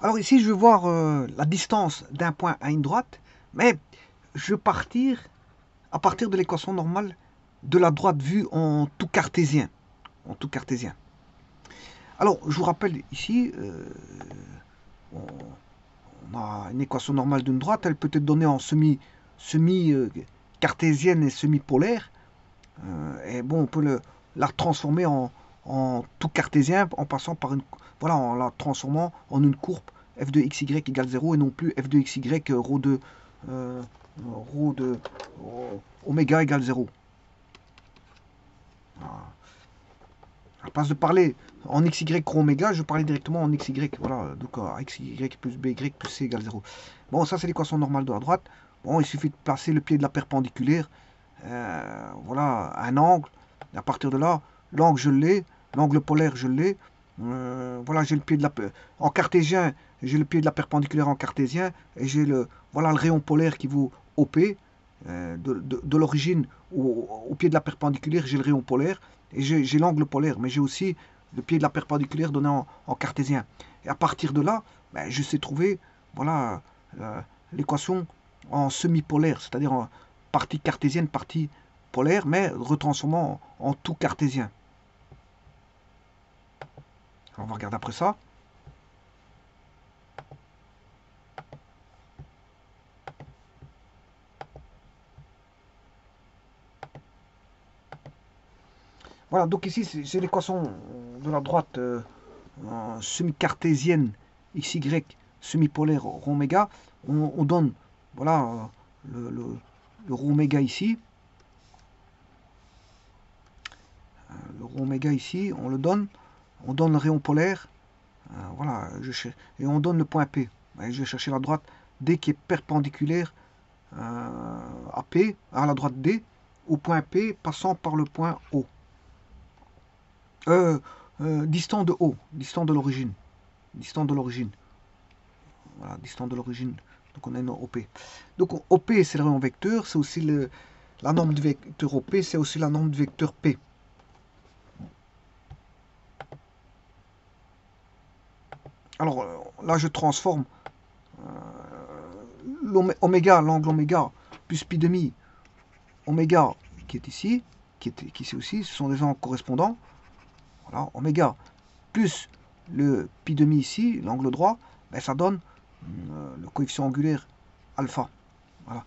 Alors ici, je vais voir la distance d'un point à une droite, mais je vais partir à partir de l'équation normale de la droite vue en tout cartésien. En tout cartésien. Alors, je vous rappelle ici, on a une équation normale d'une droite, elle peut être donnée en semi cartésienne et semi-polaire. Et bon, on peut la transformer en tout cartésien en passant par une, voilà, en la transformant en une courbe f de xy égale 0 et non plus f de xy euh, rho de oméga égale 0. À place de parler en xy rho oméga, je parlais directement en xy. Voilà, donc xy plus by plus c égale 0. Bon, ça c'est l'équation normale de la droite. Bon, il suffit de placer le pied de la perpendiculaire. Voilà, un angle. Et à partir de là, l'angle je l'ai, l'angle polaire je l'ai. Voilà, j'ai le pied de la en cartésien, j'ai le pied de la perpendiculaire en cartésien et j'ai le voilà le rayon polaire qui vaut OP. De l'origine au pied de la perpendiculaire, j'ai le rayon polaire et j'ai l'angle polaire, mais j'ai aussi le pied de la perpendiculaire donné en cartésien. Et à partir de là, ben, je sais trouver voilà l'équation en semi-polaire, c'est-à-dire en partie cartésienne, partie polaire, mais retransformant en tout cartésien. Alors, on va regarder après ça. Voilà, donc ici c'est l'équation de la droite semi-cartésienne xy semi-polaire rho oméga. On donne voilà le rho oméga ici. Le rho oméga ici, on le donne. On donne le rayon polaire. Voilà, et on donne le point P. Je vais chercher la droite D qui est perpendiculaire à P, à la droite D, au point P passant par le point O. Distant de O, distant de l'origine. Distant de l'origine. Voilà, distant de l'origine. Donc on a une OP. Donc OP c'est le rayon vecteur, c'est aussi la norme du vecteur OP, c'est aussi la norme du vecteur P. Alors là je transforme l'oméga, l'angle oméga, plus pi demi, oméga qui est ici, qui est ici aussi, ce sont des angles correspondants. Voilà, oméga plus le pi demi ici, l'angle droit, ben, ça donne le coefficient angulaire alpha. Voilà.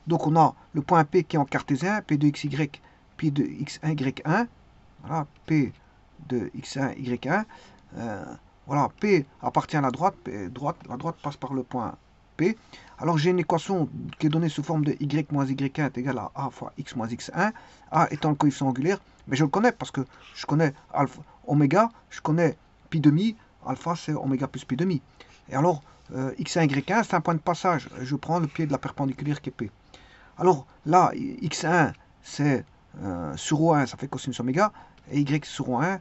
Donc on a le point P qui est en cartésien, P de xy, P de x1, y1. Voilà, P de x1, y1. Voilà, P appartient à la droite, la droite passe par le point P. Alors j'ai une équation qui est donnée sous forme de y moins y1 est égal à a fois x moins x1, a étant le coefficient angulaire, mais je le connais parce que je connais alpha, oméga, je connais pi demi, alpha c'est oméga plus pi demi. Et alors, x1, y1, c'est un point de passage. Je prends le pied de la perpendiculaire qui est P. Alors là, x1, c'est sur ρ1, ça fait cosinus oméga, et y sur ρ1,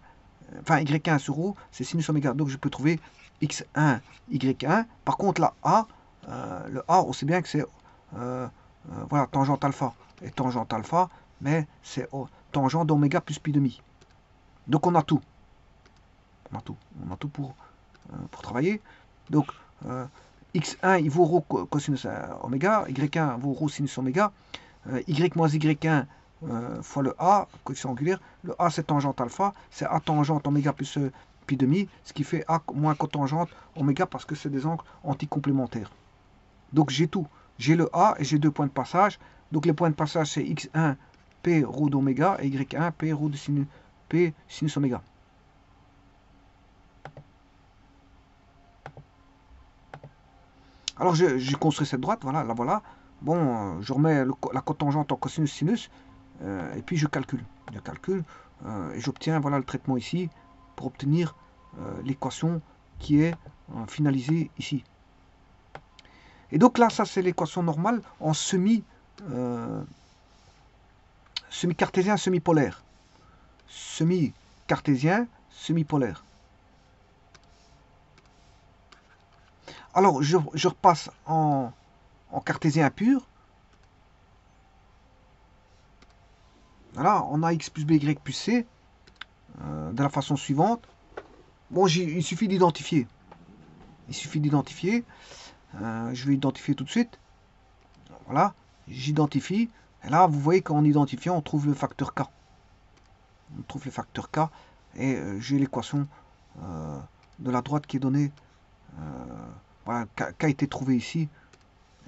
enfin y1 sur ρ, c'est sinus oméga. Donc je peux trouver x1, y1. Par contre, la a, le a, on sait bien que c'est voilà, tangente alpha. Et tangente alpha, mais c'est tangente d'oméga plus pi demi. Donc on a tout. On a tout. On a tout pour travailler. Donc, x1, il vaut rho cosinus oméga, y1 vaut rho sinus oméga, y moins y1 fois le a, coefficient angulaire. Le a, c'est tangente alpha, c'est a tangente oméga plus pi demi, ce qui fait a moins cotangente oméga parce que c'est des angles anticomplémentaires. Donc j'ai tout. J'ai le a et j'ai deux points de passage. Donc les points de passage, c'est x1, p rho d'oméga, et y1, p rho de sinus, p sinus oméga. Alors j'ai construit cette droite, voilà, la voilà. Bon, je remets la cotangente en cosinus sinus, et puis je calcule. Je calcule, et j'obtiens voilà, le traitement ici pour obtenir l'équation qui est finalisée ici. Et donc là, ça c'est l'équation normale en semi-cartésien, semi-polaire. Semi-cartésien, semi-polaire. Alors, je repasse en cartésien pur. Voilà, on a x plus by plus c de la façon suivante. Bon, il suffit d'identifier. Il suffit d'identifier. Je vais identifier tout de suite. Voilà, j'identifie. Et là, vous voyez qu'en identifiant, on trouve le facteur K. On trouve le facteur K. Et j'ai l'équation de la droite qui est donnée. Voilà, qui a été trouvée ici.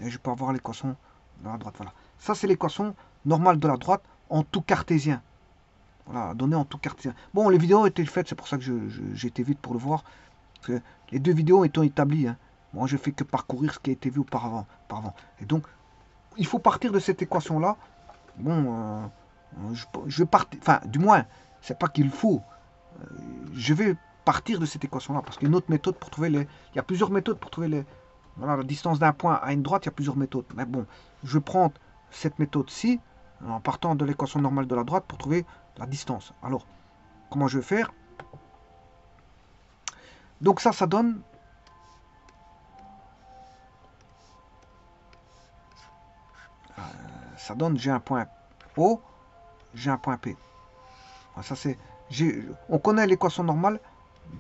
Et je peux avoir l'équation de la droite. Voilà. Ça, c'est l'équation normale de la droite en tout cartésien. Voilà, donnée en tout cartésien. Bon, les vidéos ont été faites, c'est pour ça que j'ai été vite pour le voir. Parce que les deux vidéos étant établies. Hein. Moi, je fais que parcourir ce qui a été vu auparavant. Et donc, il faut partir de cette équation-là. Bon, je vais partir. Enfin, du moins, c'est pas qu'il faut. Je vais partir de cette équation-là. Parce qu'il y a une autre méthode pour trouver les. Il y a plusieurs méthodes pour trouver les. Voilà, la distance d'un point à une droite, il y a plusieurs méthodes. Mais bon, je vais prendre cette méthode-ci, en partant de l'équation normale de la droite, pour trouver la distance. Alors, comment je vais faire? Donc ça donne... j'ai un point O, j'ai un point P. Ça c'est... On connaît l'équation normale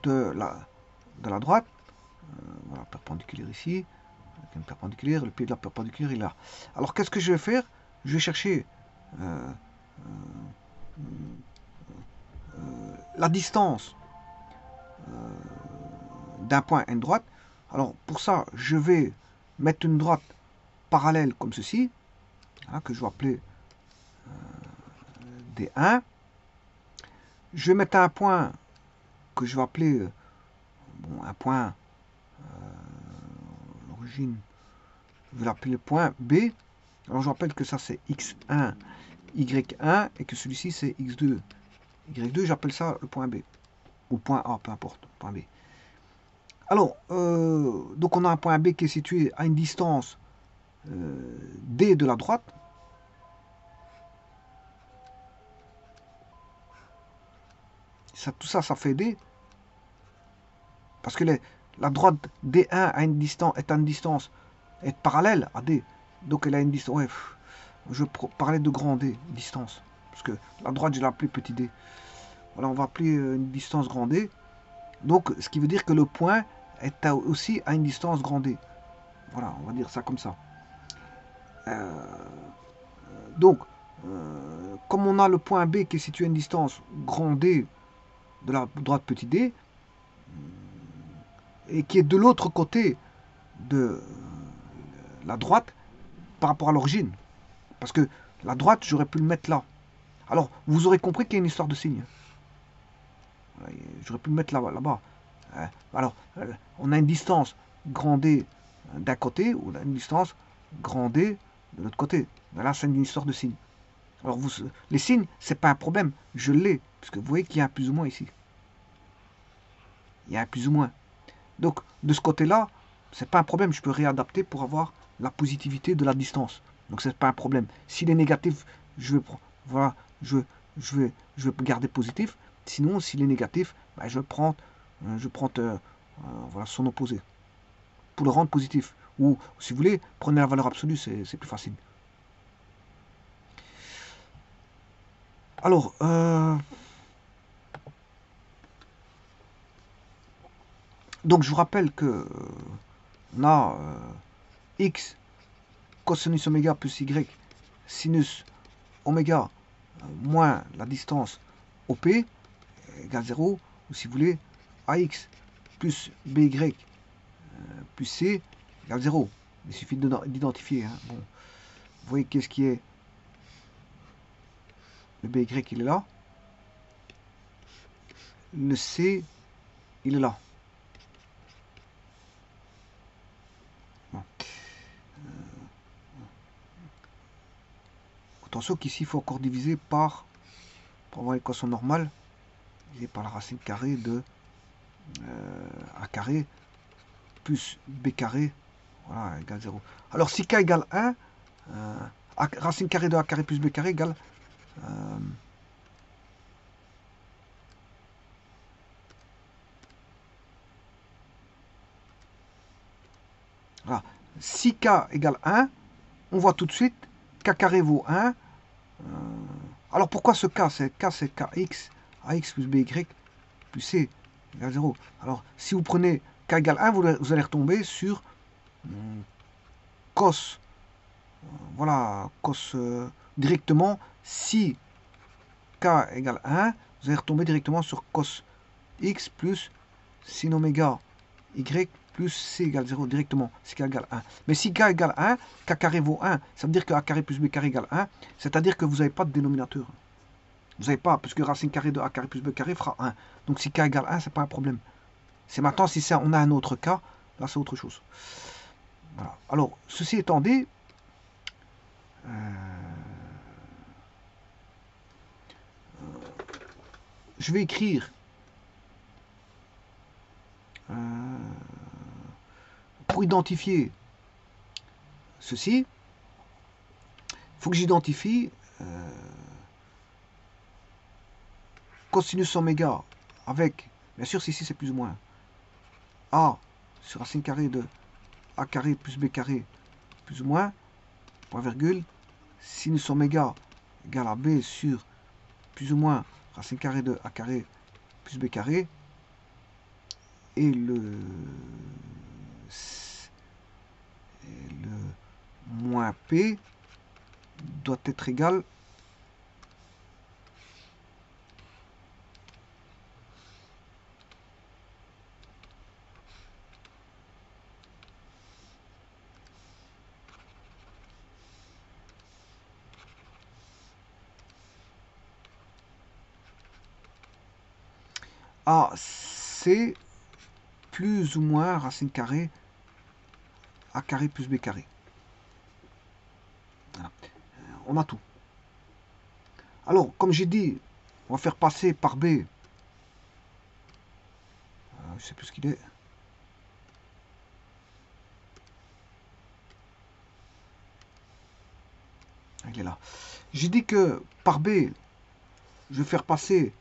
de la droite. Voilà, perpendiculaire ici. Une perpendiculaire, le pied de la perpendiculaire est là. Alors qu'est-ce que je vais faire? Je vais chercher la distance d'un point à une droite. Alors pour ça, je vais mettre une droite parallèle comme ceci, hein, que je vais appeler D1. Je vais mettre un point que je vais appeler un point l'origine, je vais l'appeler le point B. Alors je rappelle que ça c'est X1, Y1 et que celui-ci c'est X2, Y2. J'appelle ça le point B ou point A, peu importe, point B. Alors, donc on a un point B qui est situé à une distance D de la droite. Tout ça, ça fait D. Parce que la droite D1 est à une distance, est parallèle à D. Donc elle a une distance. Ouais, je parlais de grand D, distance. Parce que la droite, je l'ai appelée petit d. Voilà, on va appeler une distance grand D. Donc, ce qui veut dire que le point est aussi à une distance grand D. Voilà, on va dire ça comme ça. Donc, comme on a le point B qui est situé à une distance grand D de la droite petit d, et qui est de l'autre côté de la droite par rapport à l'origine. Parce que la droite, j'aurais pu le mettre là. Alors, vous aurez compris qu'il y a une histoire de signe. J'aurais pu le mettre là-bas. Alors, on a une distance grand D d'un côté, ou on a une distance grand D de l'autre côté. Là, c'est une histoire de signe. Alors, les signes, c'est pas un problème. Je l'ai, parce que vous voyez qu'il y a un plus ou moins ici. Il y a un plus ou moins. Donc, de ce côté-là, c'est pas un problème. Je peux réadapter pour avoir la positivité de la distance. Donc, c'est pas un problème. S'il est négatif, je vais garder positif. Sinon, s'il est négatif, ben, je prends voilà, son opposé pour le rendre positif. Ou, si vous voulez, prenez la valeur absolue, c'est plus facile. Alors, donc je vous rappelle que on a x cosinus oméga plus y sinus oméga moins la distance OP égale 0, ou si vous voulez, AX plus BY plus C égale 0. Il suffit d'identifier. Hein. Bon. Vous voyez qu'est-ce qui est le BY, il est là. Le C, il est là. Bon. Attention qu'ici, il faut encore diviser par, pour avoir l'équation normale, diviser par la racine carrée de A carré plus B carré, voilà, égale 0. Alors, si K égale 1, racine carrée de A carré plus B carré égale voilà. Si K égale 1, on voit tout de suite K carré vaut 1. Alors pourquoi ce K? K c'est Kx, AX plus BY plus C égale 0. Alors si vous prenez k égale 1, vous allez retomber sur cos. Voilà, cos directement. Si k égale 1, vous allez retomber directement sur cos x plus sin oméga y plus c égale 0 directement, si k égale 1. Mais si k égale 1, k carré vaut 1, ça veut dire que a carré plus b carré égale 1, c'est-à-dire que vous n'avez pas de dénominateur. Vous n'avez pas, puisque racine carrée de a carré plus b carré fera 1. Donc si k égale 1, c'est pas un problème. C'est maintenant si on a un autre cas, là c'est autre chose. Voilà. Alors, ceci étant dit, je vais écrire pour identifier ceci, il faut que j'identifie cosinus oméga avec, bien sûr, ici c'est plus ou moins a sur racine carrée de a carré plus b carré plus ou moins, point virgule, sinus oméga égale à b sur plus ou moins racine carrée de a carré plus b carré, et le moins p doit être égal à c plus ou moins racine carrée a carré plus b carré. Voilà. On a tout. Alors, comme j'ai dit, on va faire passer par b. Je ne sais plus ce qu'il est. Il est là. J'ai dit que par b, je vais faire passer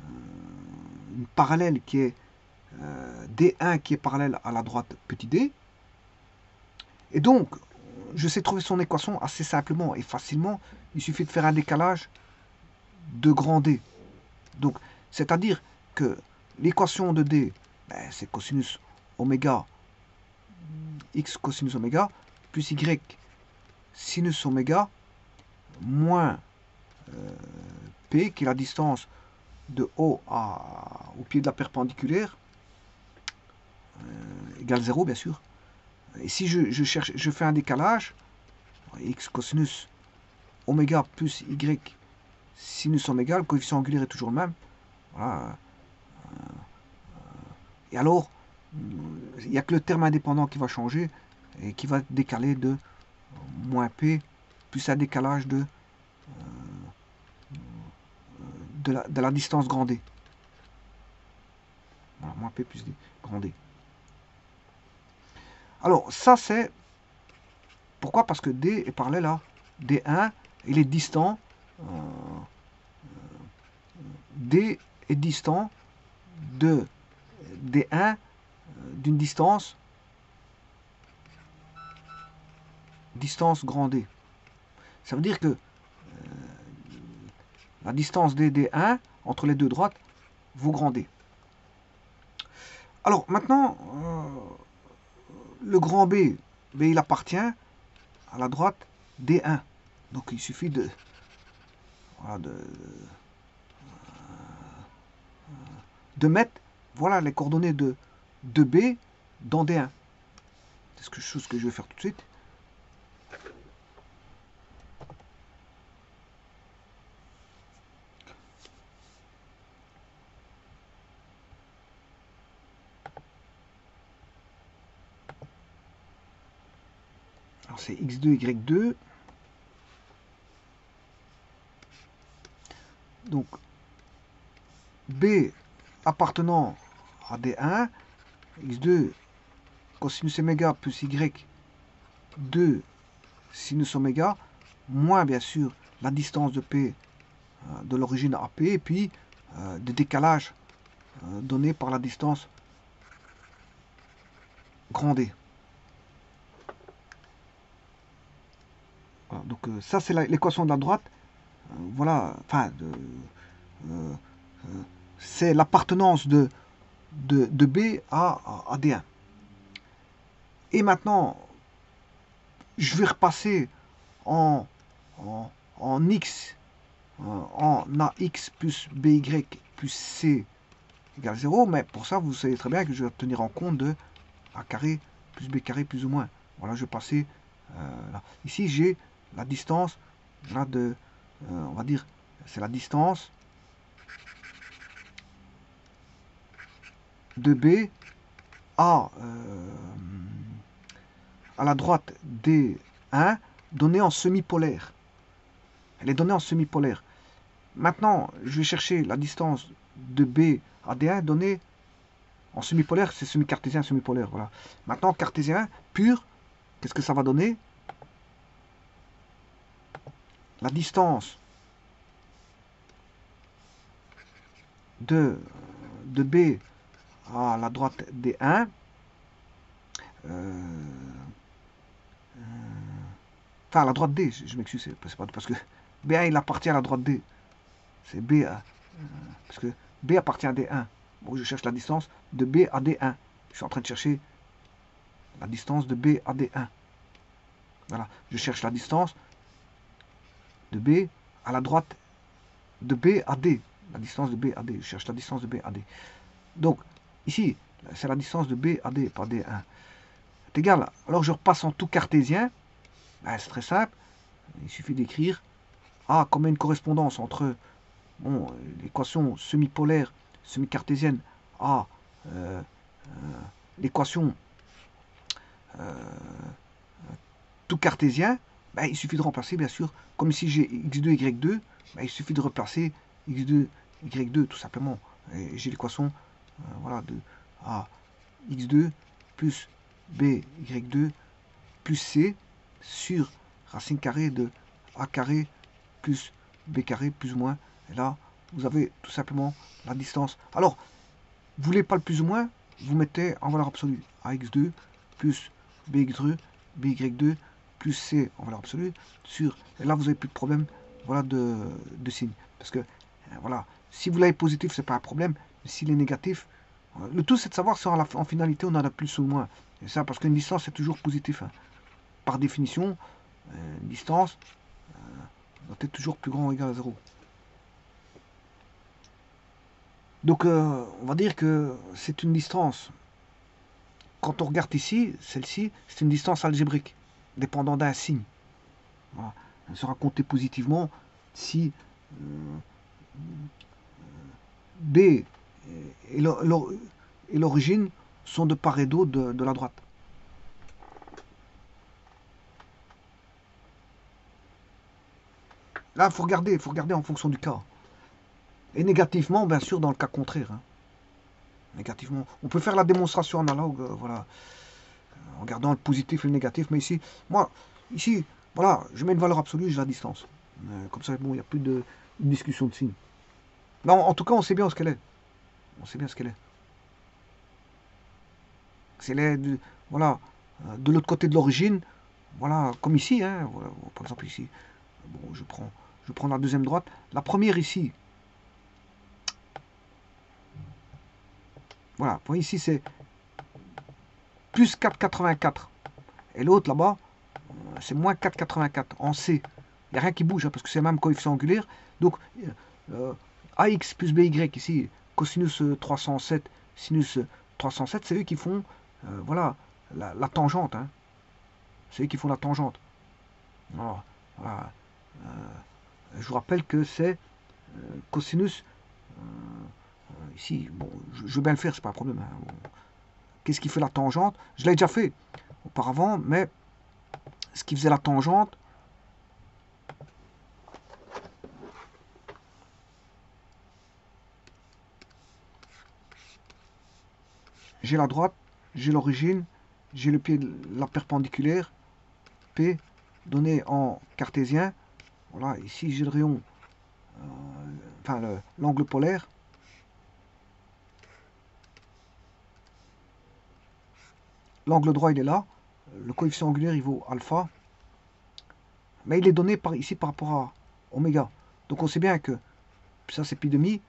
une parallèle qui est D1 qui est parallèle à la droite petit d. Et donc, je sais trouver son équation assez simplement et facilement. Il suffit de faire un décalage de grand D. Donc, c'est-à-dire que l'équation de D, ben, c'est cosinus oméga x cosinus oméga plus y sinus oméga moins P, qui est la distance de O au pied de la perpendiculaire, égale 0, bien sûr. Et si je fais un décalage, x cosinus oméga plus y sinus oméga, le coefficient angulaire est toujours le même. Voilà. Et alors, il n'y a que le terme indépendant qui va changer et qui va décaler de moins P plus un décalage de la distance grand D. Voilà, moins P plus D, grand D. Alors, ça c'est... Pourquoi? Parce que D est parallèle à D1, il est distant. D est distant de D1 d'une distance grand D. Ça veut dire que la distance D1 entre les deux droites vaut grand D. Alors maintenant, le grand B, il appartient à la droite D1. Donc il suffit de, voilà, de mettre voilà, les coordonnées de B dans D1. C'est quelque chose que je vais faire tout de suite. Alors c'est x2, y2. Donc B appartenant à D1, x2 cosinus oméga plus y2 sinus oméga, moins bien sûr la distance de P de l'origine à P, et puis des décalages donnés par la distance grand D. Voilà, donc ça c'est l'équation de la droite. Voilà, enfin, c'est l'appartenance de de B à D1. Et maintenant, je vais repasser en X, en AX plus BY plus C égale 0, mais pour ça, vous savez très bien que je vais tenir en compte de A carré plus B carré plus ou moins. Voilà, je vais passer là. Ici, j'ai la distance, là, de, on va dire, c'est la distance de B à la droite D1 donnée en semi-polaire. Elle est donnée en semi-polaire. Maintenant, je vais chercher la distance de B à D1 donnée en semi-polaire, c'est semi-cartésien, semi-polaire. Voilà. Maintenant, cartésien pur, qu'est-ce que ça va donner? La distance de B à la droite D1, enfin à la droite D, je m'excuse, c'est pas parce que B1 il appartient à la droite D. C'est B, parce que B appartient à D1. Bon, je cherche la distance de B à D1. Je suis en train de chercher la distance de B à D1. Voilà, je cherche la distance de B à la droite de B à D. La distance de B à D. Je cherche la distance de B à D. Donc, ici, c'est la distance de B à D, pas D1. C'est égal. Alors, je repasse en tout cartésien. Ben, c'est très simple. Il suffit d'écrire A comme une correspondance entre bon, l'équation semi-polaire, semi-cartésienne à l'équation tout cartésien. Ben, il suffit de remplacer, bien sûr, comme ici j'ai x2, y2, ben, il suffit de replacer x2, y2, tout simplement. J'ai l'équation voilà, de A x2 plus b y2 plus c sur racine carrée de a carré plus b carré plus ou moins. Et là, vous avez tout simplement la distance. Alors, vous voulez pas le plus ou moins, vous mettez en valeur absolue ax2 plus by2, by2 plus c en valeur absolue sur, et là vous n'avez plus de problème, voilà, de signe. Parce que, voilà, si vous l'avez positif, c'est pas un problème, mais s'il est négatif, le tout c'est de savoir si en finalité on en a plus ou moins. Et ça, parce qu'une distance c'est toujours positif. Hein. Par définition, une distance doit être toujours plus grand ou égal à 0. Donc, on va dire que c'est une distance. Quand on regarde ici, celle-ci, c'est une distance algébrique, dépendant d'un signe. Voilà. Elle sera comptée positivement si B et l'origine sont de part et d'autre de la droite. Là, il faut regarder en fonction du cas. Et négativement, bien sûr, dans le cas contraire. Hein. Négativement. On peut faire la démonstration analogue, voilà, en regardant le positif et le négatif. Mais ici, moi, ici, voilà, je mets une valeur absolue, j'ai la distance. Comme ça, bon, il n'y a plus de discussion de signe. Mais en tout cas, on sait bien ce qu'elle est. On sait bien ce qu'elle est. C'est voilà, de l'autre côté de l'origine, voilà, comme ici, hein, voilà, par exemple ici. Bon, je prends la deuxième droite. La première ici, voilà, vous voyez ici c'est plus 4,84. Et l'autre là-bas, c'est moins 4,84 en C. Il n'y a rien qui bouge, hein, parce que c'est le même coefficient angulaire. Donc, AX plus BY ici, cosinus 307, sinus 307, c'est eux qui font voilà, la tangente. Hein. C'est eux qui font la tangente. Alors, voilà. Je vous rappelle que c'est cosinus. Ici, bon, je veux bien le faire, c'est pas un problème. Hein. Bon. Qu'est-ce qui fait la tangente? Je l'ai déjà fait auparavant, mais ce qui faisait la tangente, j'ai la droite, j'ai l'origine, j'ai le pied de la perpendiculaire, P, donné en cartésien. Voilà, ici j'ai le rayon, enfin l'angle polaire. L'angle droit il est là, le coefficient angulaire il vaut alpha, mais il est donné ici par rapport à oméga. Donc on sait bien que ça c'est pi demi,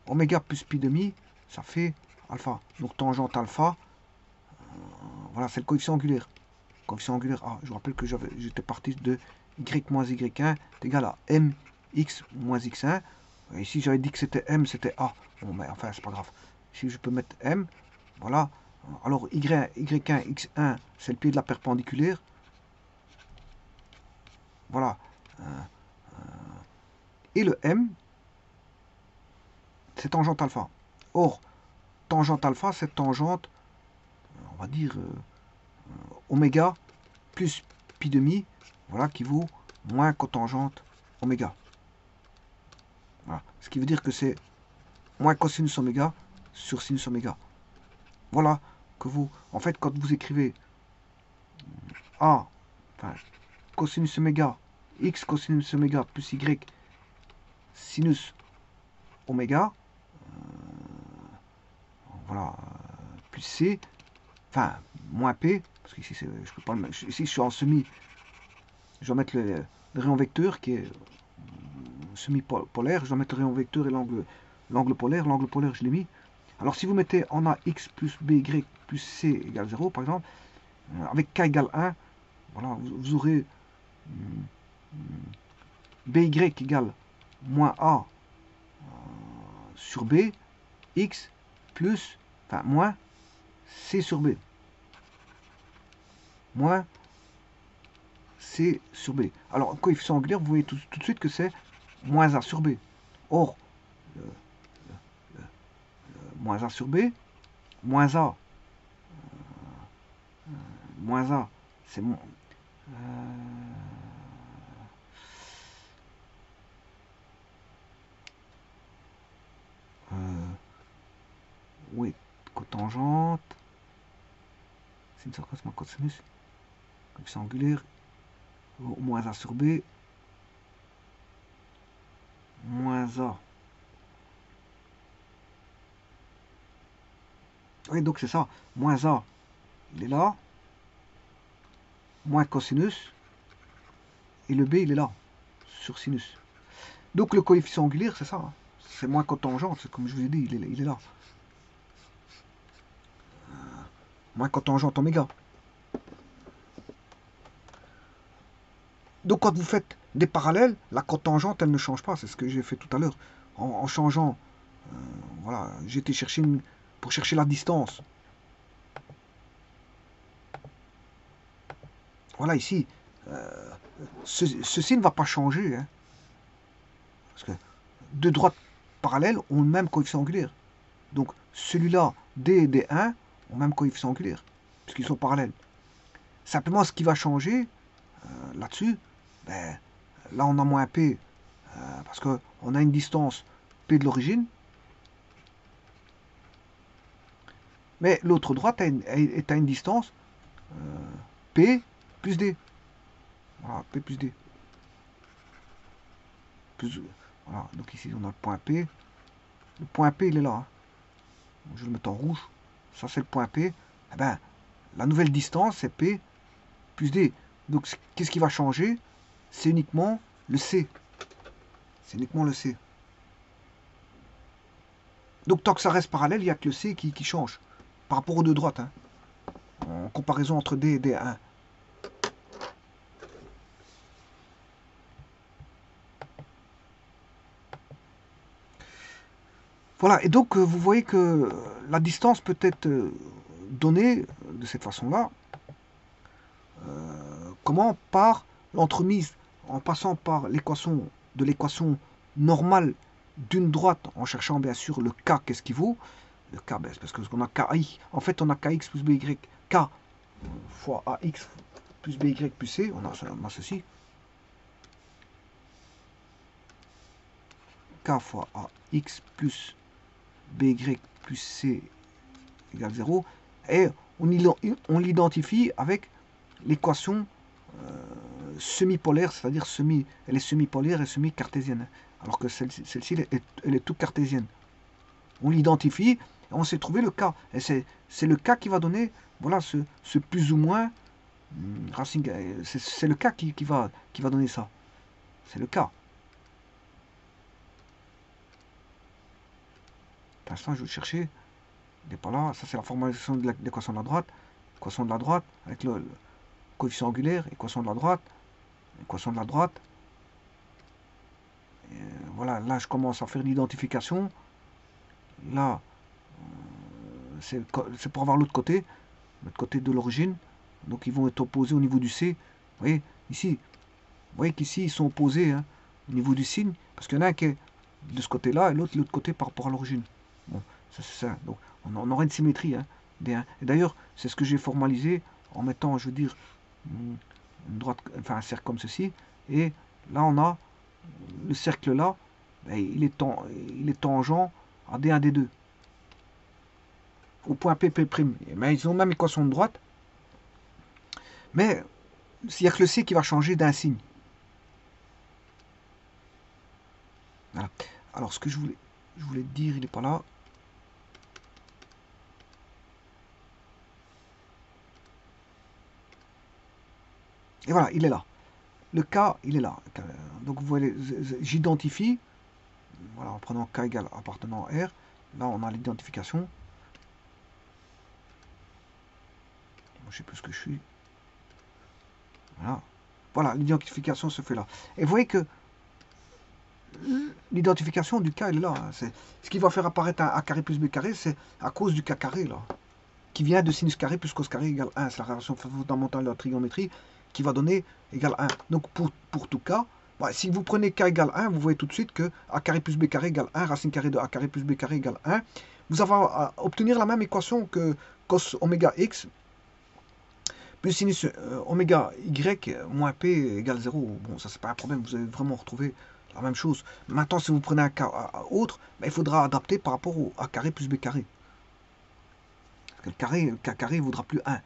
oméga plus pi demi, ça fait alpha. Donc tangente alpha, voilà, c'est le coefficient angulaire. Coefficient angulaire A. Je vous rappelle que j'étais parti de y moins y1 est égal à mx moins x1. Et ici, j'avais dit que c'était m, c'était A. Bon, mais enfin, c'est pas grave. Ici, je peux mettre m. Voilà. Alors, y1, x1, c'est le pied de la perpendiculaire. Voilà. Et le m, c'est tangente alpha. Or, tangente alpha, c'est tangente, on va dire, oméga plus pi demi, voilà, qui vaut moins cotangente oméga. Voilà. Ce qui veut dire que c'est moins cosinus oméga sur sinus oméga. Voilà que vous, en fait, quand vous écrivez A, enfin, cosinus oméga, x cosinus oméga plus y sinus oméga, voilà, plus c, enfin, moins p, parce qu'ici, je peux pas le mettre, ici, je suis en semi, je dois mettre le rayon vecteur qui est semi-polaire, je dois mettre le rayon vecteur et l'angle polaire, je l'ai mis. Alors si vous mettez en A x plus by plus c égale 0 par exemple, avec k égale 1, voilà, vous aurez by égale moins a sur b, x plus, enfin moins c sur b. Moins c sur b. Alors coefficient angulaire, vous voyez tout de suite que c'est moins a sur b. Or, moins a sur b, moins a, c'est oui, cotangente, sinus moins cosinus, coefficient angulaire, moins a sur b, moins a. Oui, donc c'est ça, moins a, il est là, moins cosinus, et le b, il est là, sur sinus. Donc le coefficient angulaire, c'est ça, hein. C'est moins cotangente, c'est comme je vous ai dit, il est là. Moins cotangente oméga. Donc quand vous faites des parallèles, la cotangente, elle ne change pas, c'est ce que j'ai fait tout à l'heure. En changeant, voilà, j'ai été chercher pour chercher la distance. Voilà, ici, ceci ne va pas changer, hein, parce que deux droites parallèles ont le même coefficient angulaire. Donc celui-là, D et D1, ont le même coefficient angulaire, puisqu'ils sont parallèles. Simplement, ce qui va changer là-dessus, ben, là on a moins P, parce qu'on a une distance P de l'origine, mais l'autre droite est à une distance P plus D. Voilà, P plus D. Voilà, donc ici on a le point P. Le point P, il est là. Hein. Je vais le mettre en rouge. Ça, c'est le point P. Eh ben, la nouvelle distance, c'est P plus D. Donc, qu'est-ce qui va changer? C'est uniquement le C. C'est uniquement le C. Donc, tant que ça reste parallèle, il n'y a que le C qui change. Par rapport aux deux droites. Hein, en comparaison entre D et D1. Voilà, et donc vous voyez que la distance peut être donnée de cette façon-là. Comment? Par l'entremise, en passant par l'équation de l'équation normale d'une droite, en cherchant bien sûr le k, qu'est-ce qu'il vaut? Le k, ben, c'est parce qu'on a ki, en fait on a kx plus by, k fois ax plus by plus c, on a ceci. K fois ax plus by plus c égale 0. Et on l'identifie avec l'équation semi-polaire, c'est-à-dire elle est semi-polaire et semi-cartésienne. Alors que celle-ci, elle est toute cartésienne. On l'identifie, et on sait trouver le cas. Et c'est le cas qui va donner, voilà, ce plus ou moins, c'est le cas qui va donner ça. C'est le cas. Pour l'instant, je vais le chercher. il n'est pas là. Ça, c'est la formalisation de l'équation de la droite. Équation de la droite, avec le coefficient angulaire, équation de la droite, équation de la droite. Et voilà, là, je commence à faire l'identification. Là, c'est pour avoir l'autre côté de l'origine. Donc, ils vont être opposés au niveau du C. Vous voyez, ici, vous voyez qu'ici, ils sont opposés hein, au niveau du signe, parce qu'il y en a un qui est de ce côté-là et l'autre de l'autre côté par rapport à l'origine. Bon, ça c'est ça. Donc, on aura une symétrie hein, des 1. Et d'ailleurs, c'est ce que j'ai formalisé en mettant, je veux dire, une droite, enfin un cercle comme ceci. Et là, on a le cercle là, ben, il est tangent à D1, D2. Au point PP'. Mais ils ont la même équation de droite. Mais il n'y a que le C qui va changer d'un signe. Voilà. Alors, ce que je voulais te dire, il n'est pas là. Et voilà, il est là. Le K, il est là. Donc, vous voyez, j'identifie. Voilà, en prenant K égale appartenant à R. Là, on a l'identification. Je ne sais plus ce que je suis. Voilà. Voilà, l'identification se fait là. Et vous voyez que l'identification du K, elle est là. Hein. Ce qui va faire apparaître un A carré plus B carré, c'est à cause du K carré, là. Qui vient de sinus carré plus cos carré égale 1. C'est la relation fondamentale de la trigonométrie qui va donner égale 1. Donc, pour tout cas, bah, si vous prenez K égale 1, vous voyez tout de suite que A carré plus B carré égale 1, racine carrée de A carré plus B carré égale 1. Vous allez obtenir la même équation que cos oméga x plus sinus oméga y moins p égale 0. Bon, ça, c'est pas un problème. Vous allez vraiment retrouver la même chose. Maintenant, si vous prenez un cas autre, bah, il faudra adapter par rapport au A carré plus B carré. Parce que le K carré ne vaudra plus 1.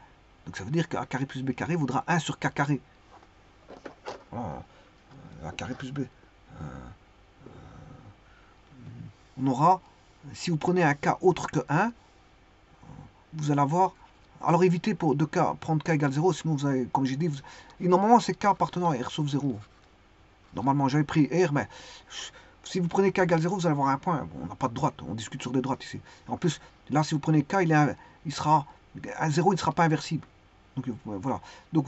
Donc ça veut dire que A carré plus B carré vaudra 1 sur K carré. Voilà. A carré plus B. On aura, si vous prenez un K autre que 1, vous allez avoir... Alors évitez de prendre K égale 0, sinon vous avez, comme j'ai dit, et normalement c'est K appartenant à R sauf 0. Normalement j'avais pris R, mais si vous prenez K égale 0, vous allez avoir un point. Bon, on n'a pas de droite, on discute sur des droites ici. En plus, là si vous prenez K, il sera un 0, il ne sera pas inversible. Donc voilà. Donc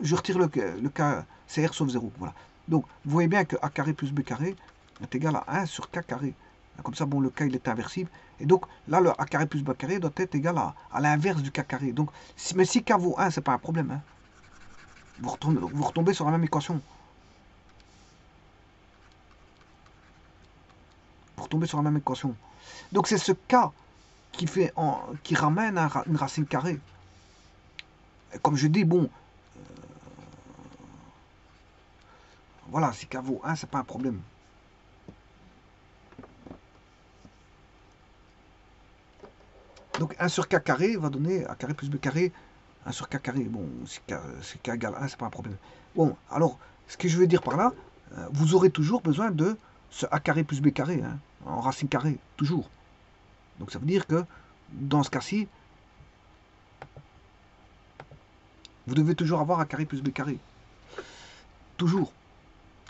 je retire le K, c'est R sauf 0. Voilà. Donc vous voyez bien que A carré plus B carré est égal à 1 sur K carré. Comme ça, bon, le K il est inversible. Et donc là, le A carré plus B carré doit être égal à l'inverse du K carré. Donc, mais si K vaut 1, c'est pas un problème. Hein. Vous retombez sur la même équation. Vous retombez sur la même équation. Donc c'est ce K qui ramène une racine carrée. Et comme je dis, bon, voilà, si K vaut 1, c'est pas un problème. Donc 1 sur K carré va donner A carré plus B carré, 1 sur K carré. Bon, si K égale 1, c'est pas un problème. Bon, alors, ce que je veux dire par là, vous aurez toujours besoin de ce A carré plus B carré, hein, en racine carrée, toujours. Donc ça veut dire que, dans ce cas-ci, vous devez toujours avoir A carré plus B carré. Toujours.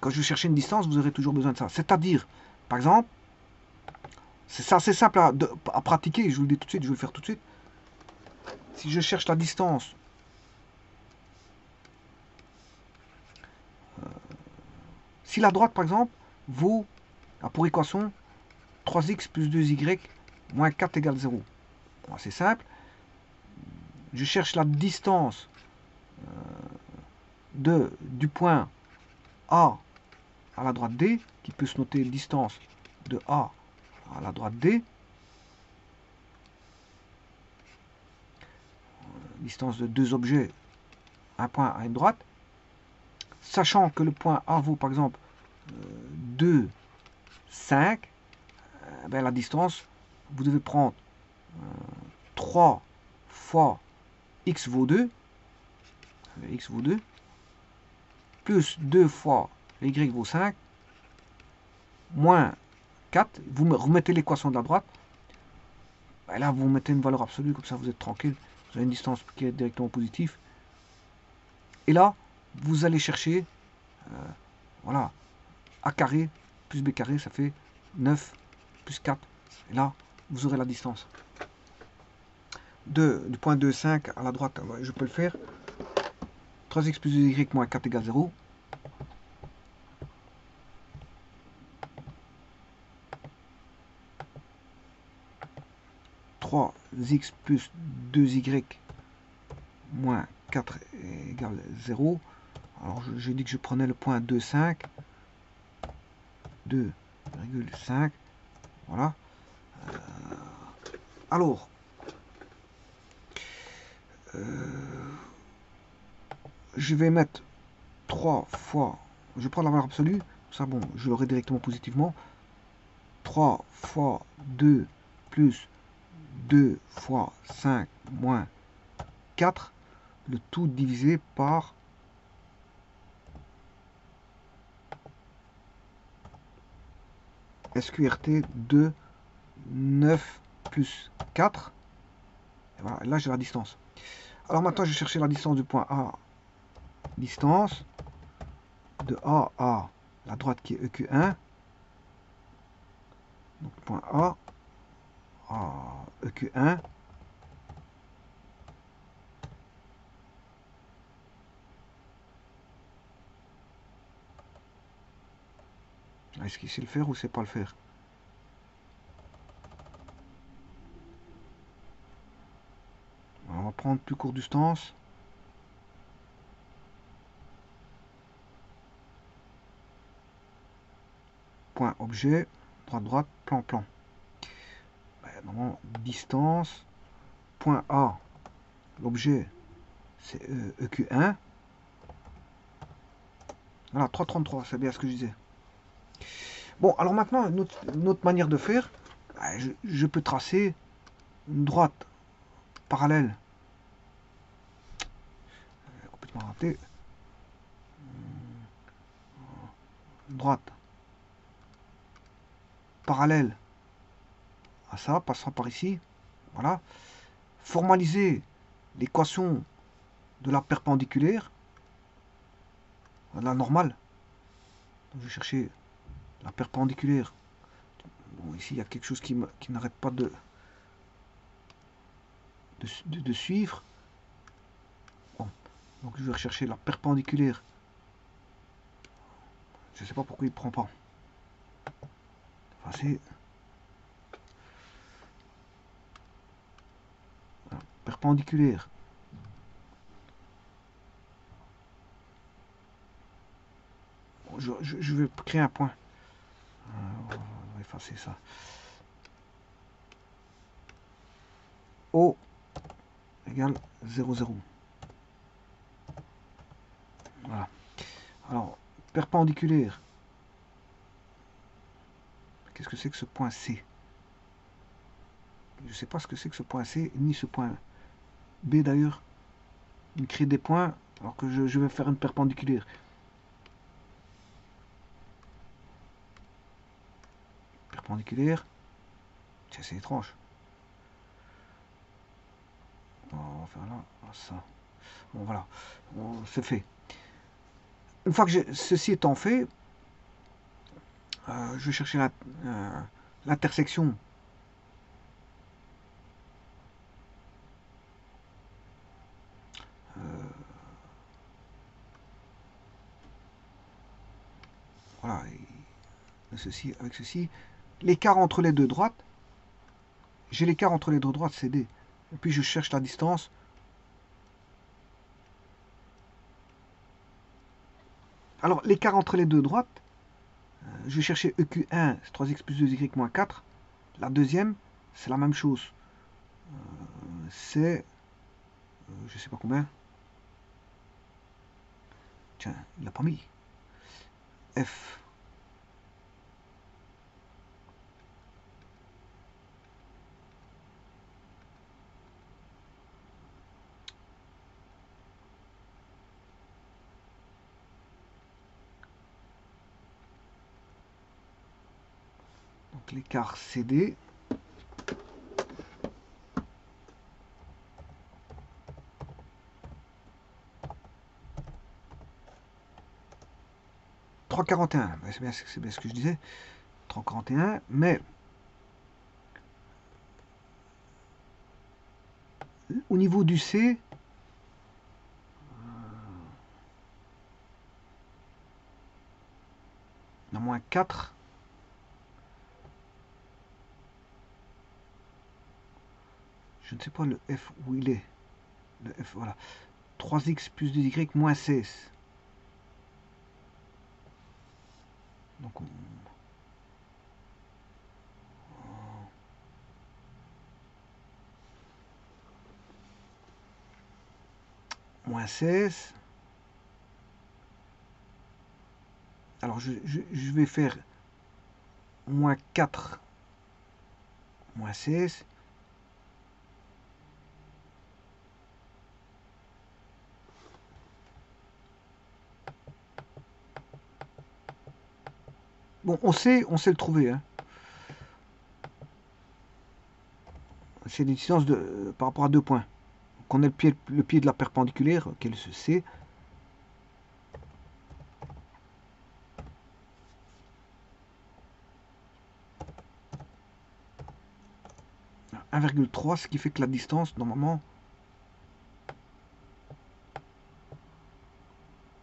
Quand je vais chercher une distance, vous aurez toujours besoin de ça. C'est-à-dire, par exemple, c'est assez simple à pratiquer, je vous le dis tout de suite, je vais le faire tout de suite. Si je cherche la distance, si la droite, par exemple, vaut, pour équation, 3x plus 2y moins 4 égale 0. Bon, c'est simple. Je cherche la distance du point A à la droite D, qui peut se noter distance de A à la droite D. Distance de deux objets, un point à une droite. Sachant que le point A vaut par exemple 2, 5, ben la distance, vous devez prendre 3 fois x vaut 2, x vaut 2, plus 2 fois y vaut 5, moins 4, vous remettez l'équation de la droite, ben là vous mettez une valeur absolue, comme ça vous êtes tranquille, vous avez une distance qui est directement positive. Et là, vous allez chercher, voilà, A carré plus B carré, ça fait 9 plus 4. Et là, vous aurez la distance. du point 2, 5 à la droite, je peux le faire. 3x plus 2y moins 4 égale 0. X plus 2y moins 4 égale 0. Alors j'ai dit que je prenais le point 2,5. 2,5. Voilà. Alors, je vais mettre 3 fois, je prends la valeur absolue, ça bon, je l'aurai directement positivement. 3 fois 2 plus 2 fois 5 moins 4, le tout divisé par SQRT de 9 plus 4. Et voilà, là j'ai la distance. Alors maintenant je vais chercher la distance du point A. Distance de A à la droite qui est EQ1. Donc point A à EQ1. Est-ce qu'il sait le faire ou c'est pas le faire? On va prendre plus courte distance. Point objet, droite droite, plan plan. Normalement, distance, point A, l'objet c'est EQ1. Voilà, 3,33, c'est bien ce que je disais. Bon, alors maintenant, une autre manière de faire, je peux tracer une droite parallèle. Complètement raté. Droite parallèle à ça, passera par ici. Voilà. Formaliser l'équation de la perpendiculaire, la normale. Donc, je vais chercher la perpendiculaire. Bon, ici, il y a quelque chose qui n'arrête pas de suivre. Bon, donc je vais rechercher la perpendiculaire. Je ne sais pas pourquoi il ne prend pas. Enfin, c'est voilà, perpendiculaire. Bon, je vais créer un point. On va effacer ça. O égale 0, 0. Voilà. Alors, perpendiculaire. Qu'est-ce que c'est que ce point C? Je ne sais pas ce que c'est que ce point C, ni ce point B d'ailleurs. Il crée des points alors que je vais faire une perpendiculaire. Perpendiculaire. Tiens, c'est étrange. On va faire là, ça. Bon, voilà. C'est fait. Une fois que ceci étant fait, je vais chercher l'intersection. Voilà, et ceci avec ceci. L'écart entre les deux droites, j'ai l'écart entre les deux droites, c'est D. Et puis je cherche la distance. Alors, l'écart entre les deux droites, je vais chercher EQ1, c'est 3x plus 2y moins 4. La deuxième, c'est la même chose. C'est, je sais pas combien. Tiens, il l'a pas mis. F. Donc l'écart CD. C'est bien ce que je disais. 3,41, mais au niveau du C, on a moins 4. Je ne sais pas le F où il est. Le F, voilà. 3x plus 2y moins 16. Donc, moins 16. Alors, je vais faire moins 4 moins 16. Bon, on sait le trouver. Hein. C'est une distance par rapport à 2 points. Qu'on ait le pied de la perpendiculaire, qu'elle se C. « 1,3, ce qui fait que la distance, normalement,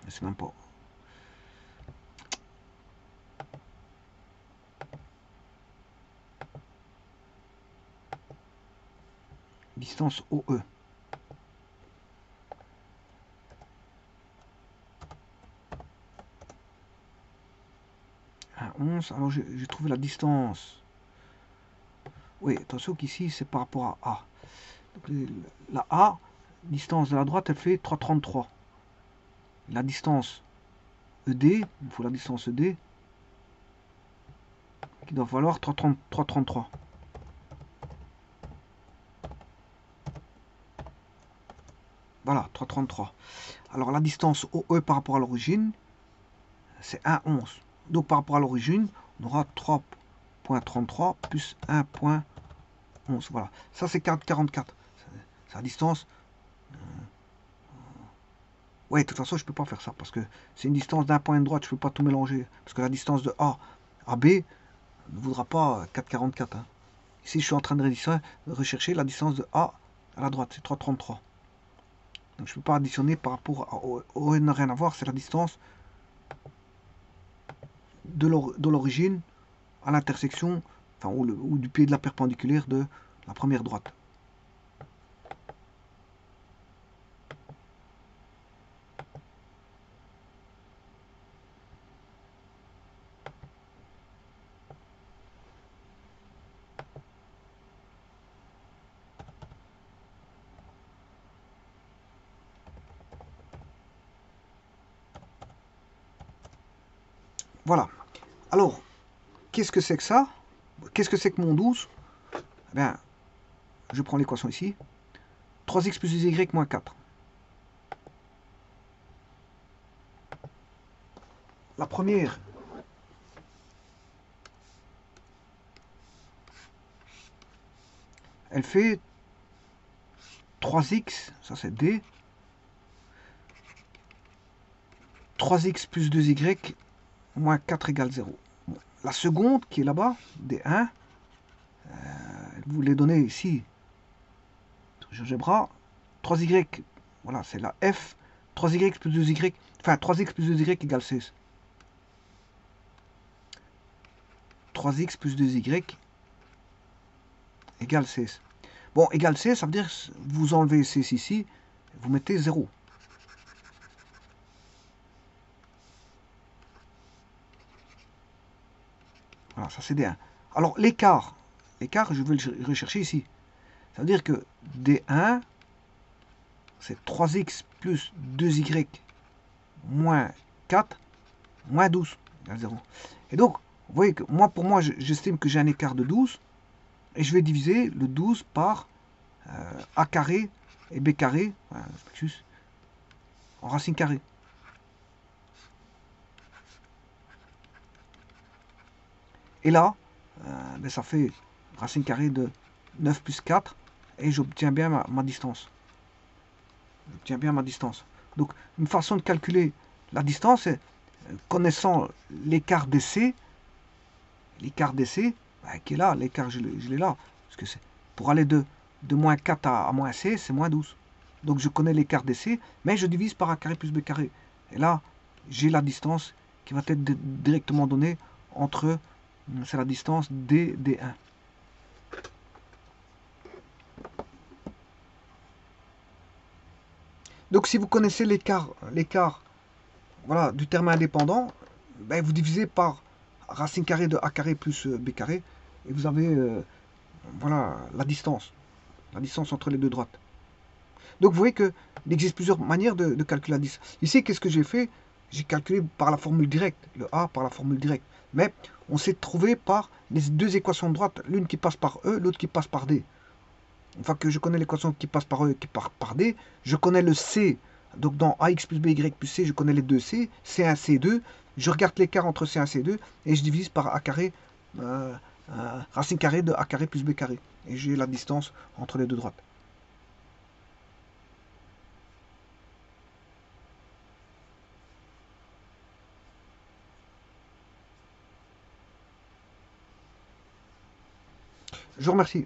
c'est même pas. Distance OE. Un 11. Alors j'ai trouvé la distance. Oui, attention qu'ici c'est par rapport à A. Donc, la A, distance de la droite, elle fait 3,33. La distance ED, il faut la distance ED, qui doit valoir 3,33. Voilà, 3,33. Alors la distance OE par rapport à l'origine, c'est 1,11. Donc par rapport à l'origine, on aura 3,33 plus 1,11. Voilà, ça c'est 44. C'est la distance. Ouais, de toute façon, je ne peux pas faire ça parce que c'est une distance d'un point de droite, je ne peux pas tout mélanger. Parce que la distance de A à B ne voudra pas 4,44. Hein. Ici, je suis en train de rechercher la distance de A à la droite, c'est 3,33. Donc je ne peux pas additionner par rapport à OE n'a rien à voir, c'est la distance de l'origine à l'intersection, enfin, ou du pied de la perpendiculaire de la première droite. Voilà. Alors, qu'est-ce que c'est que ça? Qu'est-ce que c'est que mon 12? Eh bien, je prends l'équation ici. 3x plus 2y moins 4. La première, elle fait 3x, ça c'est D, 3x plus 2y moins 4 égale 0. Bon. La seconde, qui est là-bas, D1, elle vous l'ai donnée ici, GeoGebra, 3y, voilà, c'est la F, 3y plus 2y, enfin 3x plus 2y égale 16. 3x plus 2y égale 16. Bon, égale 16, ça veut dire vous enlevez 16 ici, vous mettez 0. Voilà, ça c'est D1. Alors l'écart, je vais le rechercher ici. Ça veut dire que D1, c'est 3x plus 2y moins 4 moins 12 égale 0. Et donc, vous voyez que moi, pour moi, j'estime que j'ai un écart de 12. Et je vais diviser le 12 par A carré et B carré, en racine carrée. Et là, ben ça fait racine carrée de 9 plus 4, et j'obtiens bien ma distance. J'obtiens bien ma distance. Donc, une façon de calculer la distance, c'est connaissant l'écart d'essai, ben, qui est là, l'écart je l'ai là, parce que c'est pour aller de de moins 4 à moins c, c'est moins 12. Donc je connais l'écart des c, mais je divise par a carré plus b carré. Et là, j'ai la distance qui va être directement donnée entre, c'est la distance d, d1. Donc si vous connaissez l'écart voilà, du terme indépendant, ben, vous divisez par racine carrée de a carré plus b carré, et vous avez voilà, la distance entre les deux droites. Donc vous voyez qu'il existe plusieurs manières de calculer la distance. Ici, qu'est-ce que j'ai fait? J'ai calculé par la formule directe, le a par la formule directe. Mais on s'est trouvé par les deux équations de droite, l'une qui passe par E, l'autre qui passe par D. Enfin que je connais l'équation qui passe par E et qui passe par D, je connais le C. Donc dans ax plus by plus c, je connais les deux C, C1, C2. Je regarde l'écart entre C1 et C2 et je divise par a carré, racine carrée de a carré plus b carré. Et j'ai la distance entre les deux droites. Je vous remercie.